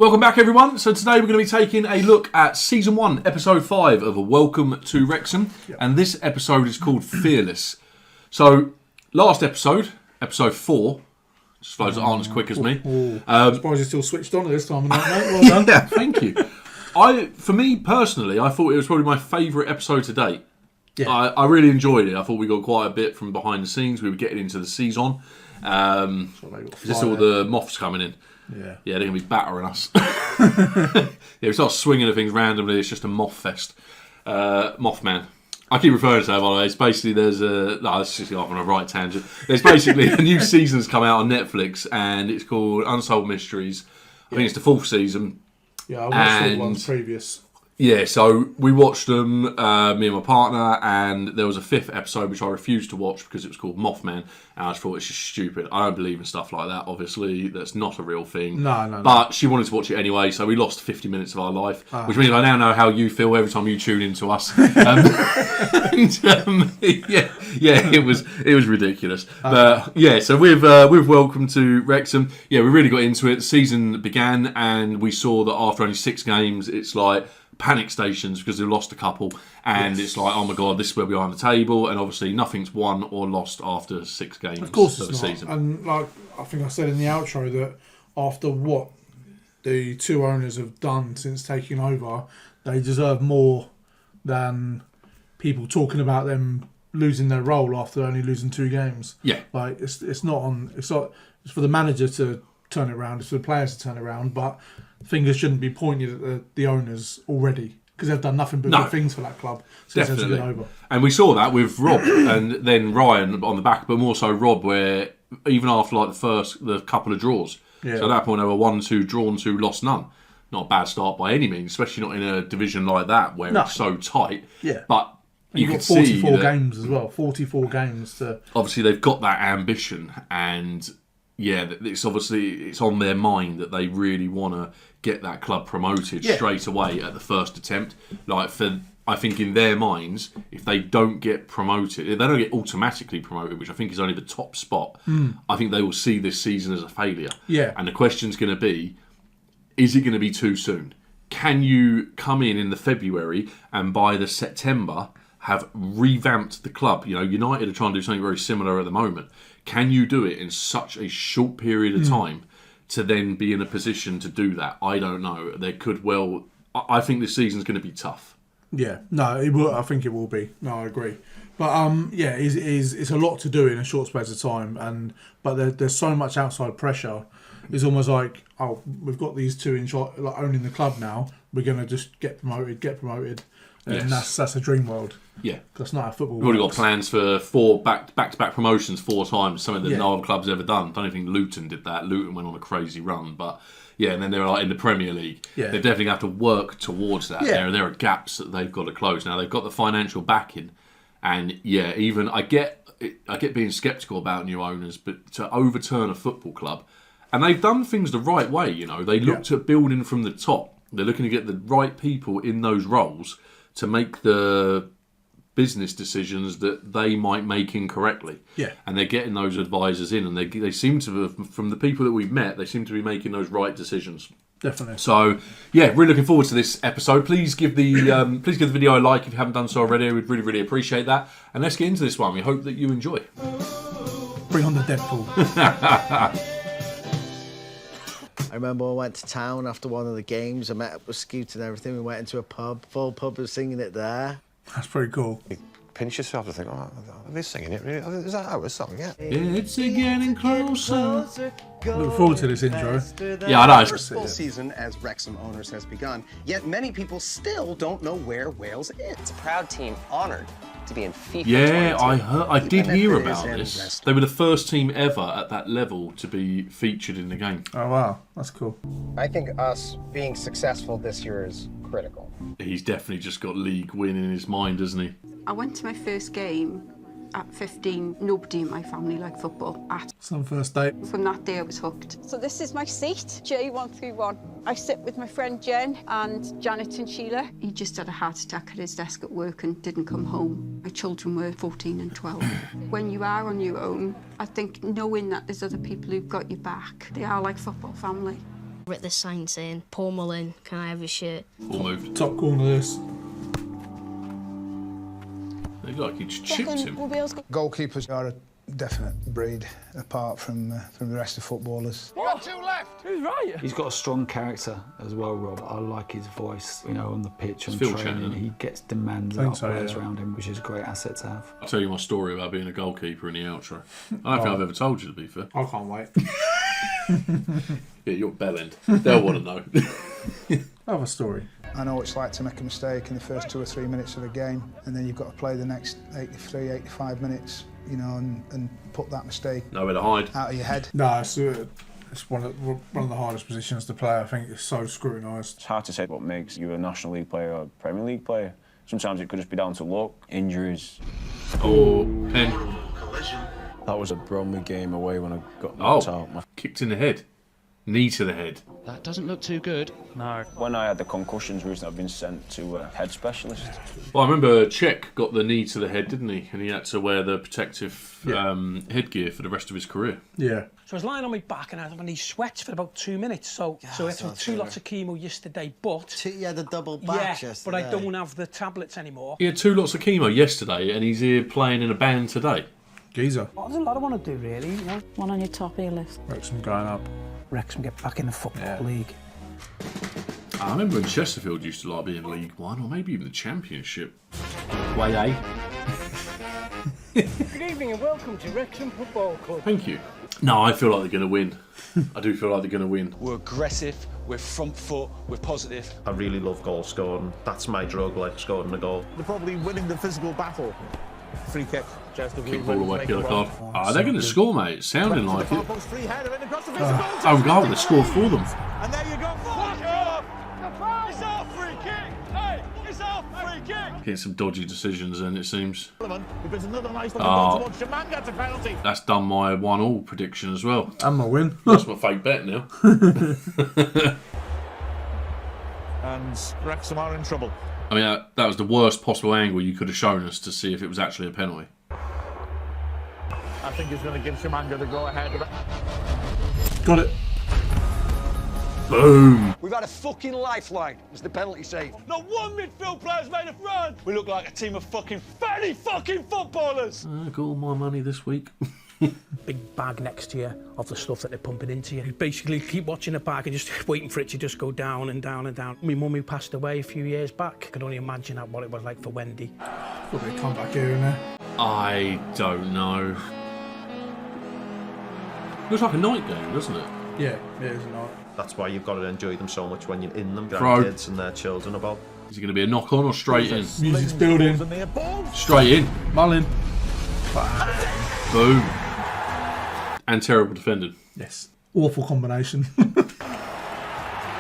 Welcome back, everyone. So today we're going to be taking a look at Season 1, Episode 5 of A Welcome to Wrexham. Yep. And this episode is called Fearless. So, last episode, Episode 4, just for those that aren't as quick as me. I'm surprised you're still switched on at this time of night, mate. Well done. Yeah, thank you. For me, personally, I thought it was probably my favourite episode to date. Yeah. I really enjoyed it. I thought we got quite a bit from behind the scenes. We were getting into the season. Just all the moths coming in. Yeah, they're going to be battering us. We start swinging at things randomly. It's just a moth fest. Mothman. I keep referring to that, by the way. It's basically, let's just go off on a right tangent. There's basically a new season's come out on Netflix, and it's called Unsolved Mysteries. I think it's the 4th season. Yeah, I watched all the ones previous. Yeah, so we watched them, me and my partner, and there was a 5th episode which I refused to watch because it was called Mothman, and I just thought it's just stupid. I don't believe in stuff like that, obviously. That's not a real thing. No. But she wanted to watch it anyway, so we lost 50 minutes of our life, which means I now know how you feel every time you tune into us. It was ridiculous. But yeah, so we've Welcome to Wrexham. Yeah, we really got into it. The season began, and we saw that after only 6 games, it's like panic stations because they lost a couple, and It's like, oh my god, this is where we are on the table, and obviously nothing's won or lost after 6 games. Of course, it's the not. Season. And like I think I said in the outro that after what the 2 owners have done since taking over, they deserve more than people talking about them losing their role after only losing 2 games. Yeah, like it's for the manager to turn it around, it's for the players to turn it around, but fingers shouldn't be pointed at the owners already because they've done nothing but good things for that club since it's been over. And we saw that with Rob and then Ryan on the back, but more so Rob, where even after like the couple of draws, so at that point they were 1-2, drawn 2, lost none. Not a bad start by any means, especially not in a division like that where it's so tight. Yeah, but you could see 44 games as well. 44 games to obviously they've got that ambition, and yeah, it's on their mind that they really want to get that club promoted straight away at the first attempt. I think in their minds, if they don't get promoted, if they don't get automatically promoted, which I think is only the top spot, I think they will see this season as a failure. Yeah. And the question's going to be, is it going to be too soon? Can you come in the February and by the September have revamped the club? You know, United are trying to do something very similar at the moment. Can you do it in such a short period of time to then be in a position to do that? I don't know. There could well. I think this season's going to be tough. Yeah, no, it will. I think it will be. No, I agree. But it's a lot to do in a short space of time, but there's so much outside pressure. It's almost like, oh, we've got these 2 in shot, like owning the club now. We're going to just get promoted. And that's a dream world. Yeah. That's not how football works. We've already got plans for 4 back-to-back promotions 4 times, something that no other club's ever done. I don't even think Luton did that. Luton went on a crazy run. But, yeah, and then they're like in the Premier League. Yeah. They definitely have to work towards that. Yeah. There are gaps that they've got to close. Now, they've got the financial backing. And, yeah, even I get being sceptical about new owners, but to overturn a football club, and they've done things the right way, you know. They looked at building from the top. They're looking to get the right people in those roles to make the business decisions that they might make incorrectly. Yeah. And they're getting those advisors in, and they seem to have, from the people that we've met, they seem to be making those right decisions. Definitely. So, yeah, really looking forward to this episode. Please give the video a like if you haven't done so already. We'd really, really appreciate that. And let's get into this one. We hope that you enjoy. Bring on the Deadpool. I remember I went to town after one of the games. I met up with Scoot and everything. We went into a pub. Full pub was singing it there. That's pretty cool. You pinch yourself to think, oh, are they singing it? Really? Is that our song? Yeah. It's getting closer. Look forward to this intro. Yeah, I know. First full season as Wrexham owners has begun, yet many people still don't know where Wales is. Proud team honoured to be in FIFA. Yeah, I did hear about this. They were the first team ever at that level to be featured in the game. Oh wow, that's cool. I think us being successful this year is critical. He's definitely just got league win in his mind, hasn't he? I went to my first game at 15. Nobody in my family liked football at. Some first date. From that day I was hooked. So this is my seat, J131. I sit with my friend Jen and Janet and Sheila. He just had a heart attack at his desk at work and didn't come home. My children were 14 and 12. When you are on your own, I think knowing that there's other people who've got your back, they are like football family. Writ the sign saying, Paul Mullin, can I have your shirt? All moved. Top corner of this. They look like he just chipped him. Goalkeepers are a definite breed apart from the rest of footballers. You got 2 left. Who's right? He's got a strong character as well, Rob. I like his voice, on the pitch and training. He gets demands out of players around him, which is a great asset to have. I'll tell you my story about being a goalkeeper in the outro. I don't think I've ever told you, to be fair. I can't wait. Yeah, you're bellend. They'll want to know. I have a story. I know what it's like to make a mistake in the first 2 or 3 minutes of a game, and then you've got to play the next 83, 85 minutes, and put that mistake nowhere to hide out of your head. No, it's one of the hardest positions to play. I think it's so scrutinised. It's hard to say what makes you a National League player or a Premier League player. Sometimes it could just be down to luck, injuries. Or pen. That was a Bromley game away when I got knocked out. Kicked in the head. Knee to the head. That doesn't look too good. No. When I had the concussions recently, I've been sent to a head specialist. Well, I remember Cech got the knee to the head, didn't he? And he had to wear the protective headgear for the rest of his career. Yeah. So I was lying on my back and I had these sweats for about 2 minutes. So I had 2 lots of chemo yesterday, but... You had a double back yesterday. But I don't have the tablets anymore. He had 2 lots of chemo yesterday and he's here playing in a band today. Geezer. Well, there's a lot I want to do, really. One on your top of your list. Wrexham going up. Wrexham get back in the Football League. I remember when Chesterfield used to like being in League One or maybe even the Championship. Way A. Good evening and welcome to Wrexham Football Club. Thank you. No, I feel like they're going to win. I do feel like they're going to win. We're aggressive, we're front foot, we're positive. I really love goal scoring. That's my drug, like scoring a goal. They're probably winning the physical battle. Free kick. Kick ball away, killer card. They're going to score, mate. It's sounding like it. Oh, God, they scored for them. And there you go. Fuck off! It's our free kick! Hey, it's our free kick! Getting some dodgy decisions then, it seems. Another nice little Shaman gets a penalty. That's done my 1-1 prediction as well. And my win. That's my fake bet now. And Wrexham are in trouble. I mean, that was the worst possible angle you could have shown us to see if it was actually a penalty. I think he's going to give Shamanga the go-ahead. Got it. Boom. We've had a fucking lifeline. It's the penalty save. Not one midfield player's made a run. We look like a team of fucking fatty fucking footballers. I got all my money this week. Big bag next year of the stuff that they're pumping into you. You basically keep watching the bag and just waiting for it to just go down and down and down. My mum, who passed away a few years back, I could only imagine what it was like for Wendy. Probably come back here and there. I don't know. Looks like a night game, doesn't it? Yeah, it is a night. That's why you've got to enjoy them so much when you're in them. Throw. Grandkids and their children about. Is it going to be a knock on or straight in? Music's building. Straight in. Mullin. Boom. And terrible defending. Yes. Awful combination.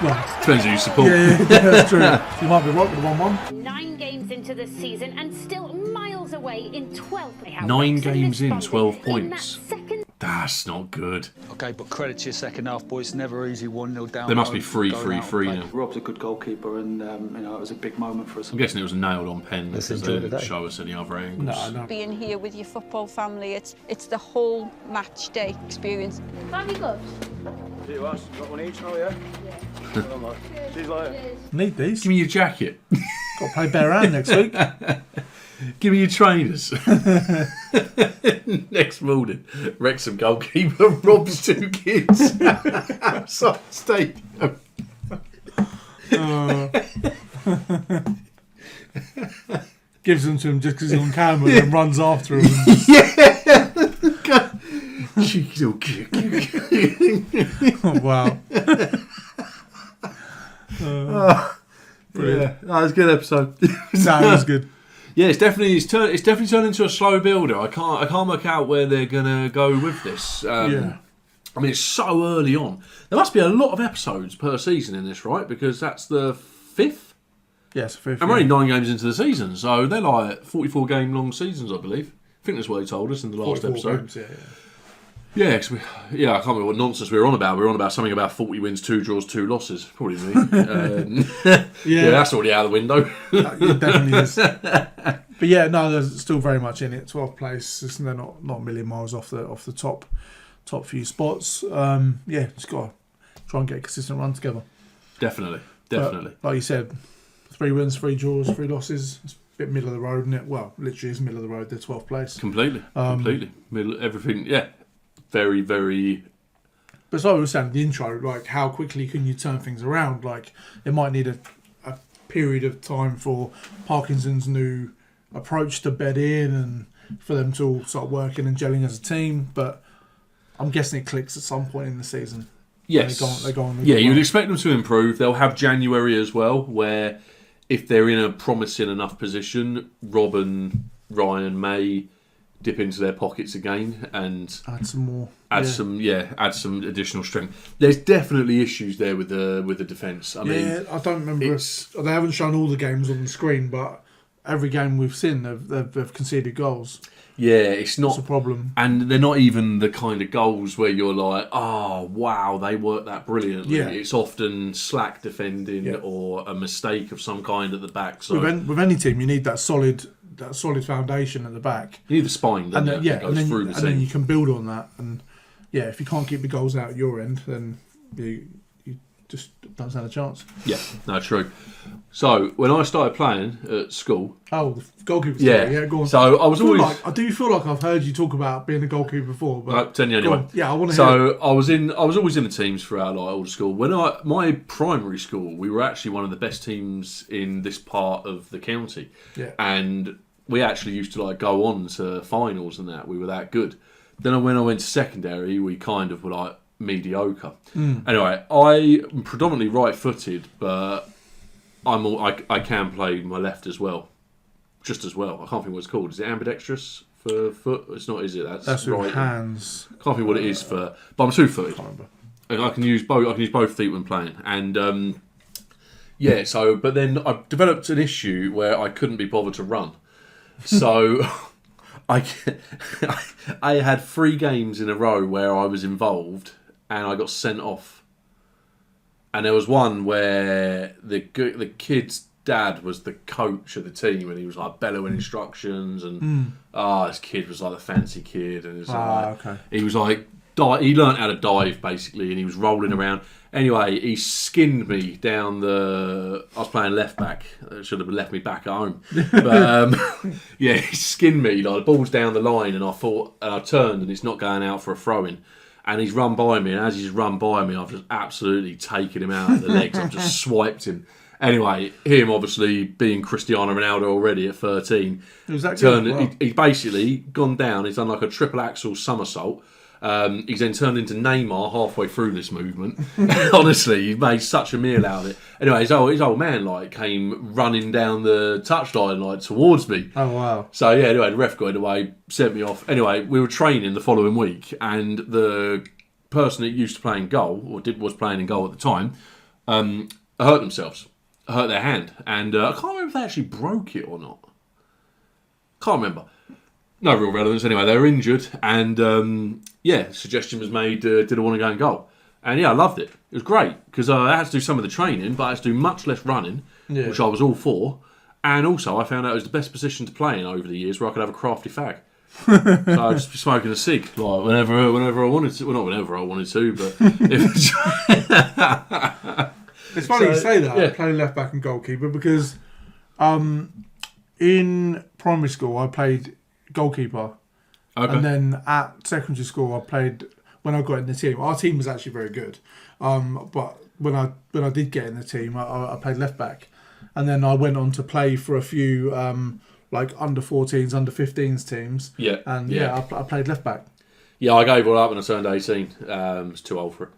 Well, depends who you support. Yeah, that's true. You might be right with the 1-1. 9 games into the season and still miles away in 12th. 9 games in, 12 points. That's not good. Okay, but credit to your second half, boys. Never easy, 1-0 down. There must be 3-3-3 now. Rob's a good goalkeeper, and it was a big moment for us. I'm guessing it was nailed on pen because they didn't show us any other angles. No. Being here with your football family, it's the whole match day experience. Family gloves. See you, us. Got one each now, yeah? Yeah. See you later. Need these. Give me your jacket. Got to play bare hand next week. Give me your trainers. Next morning, Wrexham goalkeeper robs 2 kids outside the stadium. Gives them to him just because he's on camera and runs after him. Cheeky little kick. Oh, wow. Yeah, that was a good episode. That was good. Yeah, it's definitely turned into a slow builder. I can't work out where they're gonna go with this. Yeah. I mean, it's so early on. There must be a lot of episodes per season in this, right? Because that's the 5th. Yes, 5th. And we're only 9 games into the season, so they're like 44 game long seasons, I believe. I think that's what he told us in the last episode. Games, Yeah, I can't remember what nonsense we were on about. We were on about something about 40 wins, 2 draws, 2 losses. Probably me. Yeah, that's already out of the window. It definitely is. But yeah, no, there's still very much in it. 12th place, they're not a million miles off the top few spots. Yeah, just got to try and get a consistent run together. Definitely. But, like you said, 3 wins, 3 draws, 3 losses. It's a bit middle of the road, isn't it? Well, literally is middle of the road. They're 12th place. Completely. Middle, everything, yeah. Very, very... But it's like we were saying in the intro, like, how quickly can you turn things around? Like, it might need a period of time for Parkinson's new approach to bed in and for them to all start working and gelling as a team. But I'm guessing it clicks at some point in the season. Yes. They go on yeah, you'd expect them to improve. They'll have January as well, where if they're in a promising enough position, Rob and Ryan may dip into their pockets again and add some more. Add some additional strength. There's definitely issues there with the defence. I mean, I don't remember. They haven't shown all the games on the screen, but every game we've seen, they've conceded goals. Yeah, it's not a problem, and they're not even the kind of goals where you're like, oh wow, they worked that brilliantly. Yeah. It's often slack defending or a mistake of some kind at the back. So with any team, you need that solid foundation at the back. You need the spine, don't you? And then you can build on that. And yeah, if you can't keep the goals out at your end, then you just don't stand a chance. Yeah, no, true. So when I started playing at school, the goalkeeper story. Yeah, go on. So I was always. I do feel like I've heard you talk about being a goalkeeper before. But tell you anyway. Yeah, I want to. So I was always in the teams throughout all the school. When my primary school, we were actually one of the best teams in this part of the county. Yeah. And we actually used to go on to finals and that. We were that good. Then when I went to secondary, we kind of were mediocre. Anyway, I'm predominantly right-footed, but I can play my left as well, just as well. I can't think what it's called. Is it ambidextrous for foot? It's not, is it? That's with right. Hands. Can't think what it is for, but I'm two-footed. And I can use both feet when playing, and So, but then I developed an issue where I couldn't be bothered to run, so. I had 3 games in a row where I was involved and I got sent off. And there was one where the kid's dad was the coach of the team and he was bellowing instructions and this kid was the fancy kid and he was he learnt how to dive basically and he was rolling around. Anyway, he skinned me down the... I was playing left back. Should have left me back at home. But, he skinned me. The ball's down the line and I turned and it's not going out for a throw-in. And he's run by me. And as he's run by me, I've just absolutely taken him out of the legs. I've just swiped him. Anyway, him obviously being Cristiano Ronaldo already at 13. Was that good? Wow. He's basically gone down. He's done a triple axel somersault. He's then turned into Neymar halfway through this movement. Honestly, he made such a meal out of it. Anyway, his old man came running down the touchline towards me. Oh wow! So yeah, anyway, the ref got in the way, sent me off. Anyway, we were training the following week, and the person that used to play in goal was playing in goal at the time, hurt themselves, hurt their hand, and I can't remember if they actually broke it or not. Can't remember. No real relevance. Anyway, they were injured, and suggestion was made, did I want to go and goal? And yeah, I loved it. It was great, because I had to do some of the training, but I had to do much less running, which I was all for. And also, I found out it was the best position to play in over the years, where I could have a crafty fag. So I'd just be smoking a cig, whenever I wanted to. Well, not whenever I wanted to, but... It's funny you say that, playing left back and goalkeeper, because in primary school, I played goalkeeper. Okay. And then at secondary school, I played when I got in the team. Our team was actually very good, but when I did get in the team, I played left back, and then I went on to play for a few under 14s, under 15s teams. Yeah, and I played left back. Yeah, I gave it all up when I turned 18. I was too old for it.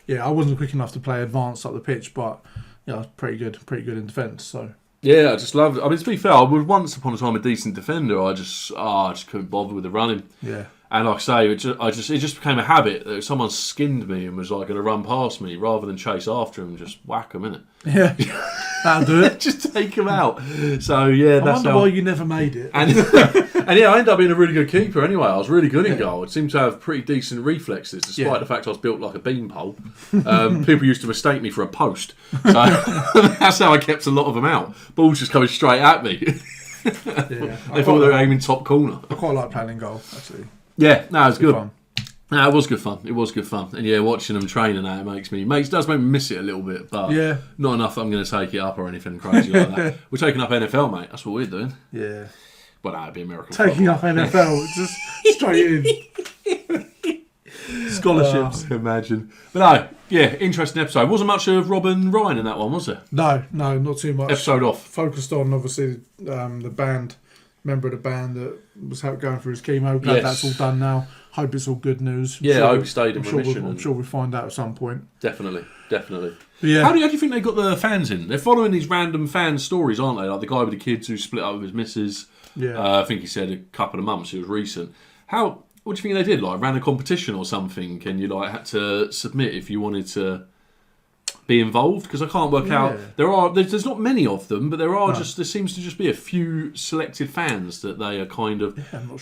Yeah, I wasn't quick enough to play advanced up the pitch, but I was pretty good in defence. So. Yeah, I just loved it. I mean, to be fair, I was once upon a time a decent defender. I just couldn't bother with the running. Yeah. And like I say, it just became a habit that if someone skinned me and was going to run past me, rather than chase after him, just whack them, innit? Yeah, that'll do it. Just take them out. So yeah, I wonder why you never made it. And I ended up being a really good keeper anyway. I was really good in goal. I seemed to have pretty decent reflexes, despite the fact I was built like a beanpole. People used to mistake me for a post. So that's how I kept a lot of them out. Balls just coming straight at me. They thought they were aiming top corner. I quite like playing in goal, actually. Yeah, no, it's good. Fun. No, it was good fun. It was good fun, and yeah, watching them train and that does make me miss it a little bit, but not enough that I'm going to take it up or anything crazy like that. We're taking up NFL, mate. That's what we're doing. Yeah. Well, that'd be American. Taking up NFL, just straight in. Scholarships. Imagine. But no, yeah, interesting episode. Wasn't much of Rob and Ryan in that one, was there? No, not too much. Episode off. Focused on, obviously, the band, member of the band that was going through his chemo. Glad that's all done now. Hope it's all good news. I hope he stayed in remission. I'm sure we'll find out at some point. Definitely. Yeah. How do you think they got the fans in? They're following these random fan stories, aren't they? Like the guy with the kids who split up with his missus. Yeah. I think he said a couple of months. It was recent. What do you think they did? Like ran a competition or something? And you had to submit if you wanted to be involved? Because I can't work out. There's not many of them, but there seems to just be a few selected fans that they are kind of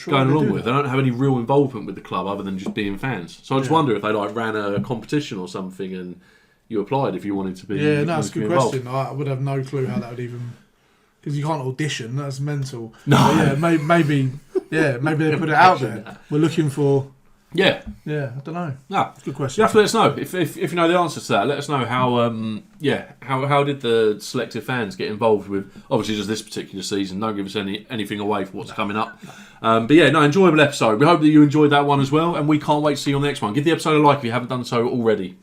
going along with. They don't have any real involvement with the club other than just being fans. So I just wonder if they ran a competition or something and you applied if you wanted to be. Yeah, that's a good question. I would have no clue how that would even. Because you can't audition, that's mental. No. But maybe they put it out there. We're looking for. Yeah, I don't know. No, good question. You have to let us know if you know the answer to that. Let us know how did the selective fans get involved with obviously just this particular season. Don't give us anything away for what's coming up. But enjoyable episode. We hope that you enjoyed that one as well, and we can't wait to see you on the next one. Give the episode a like if you haven't done so already.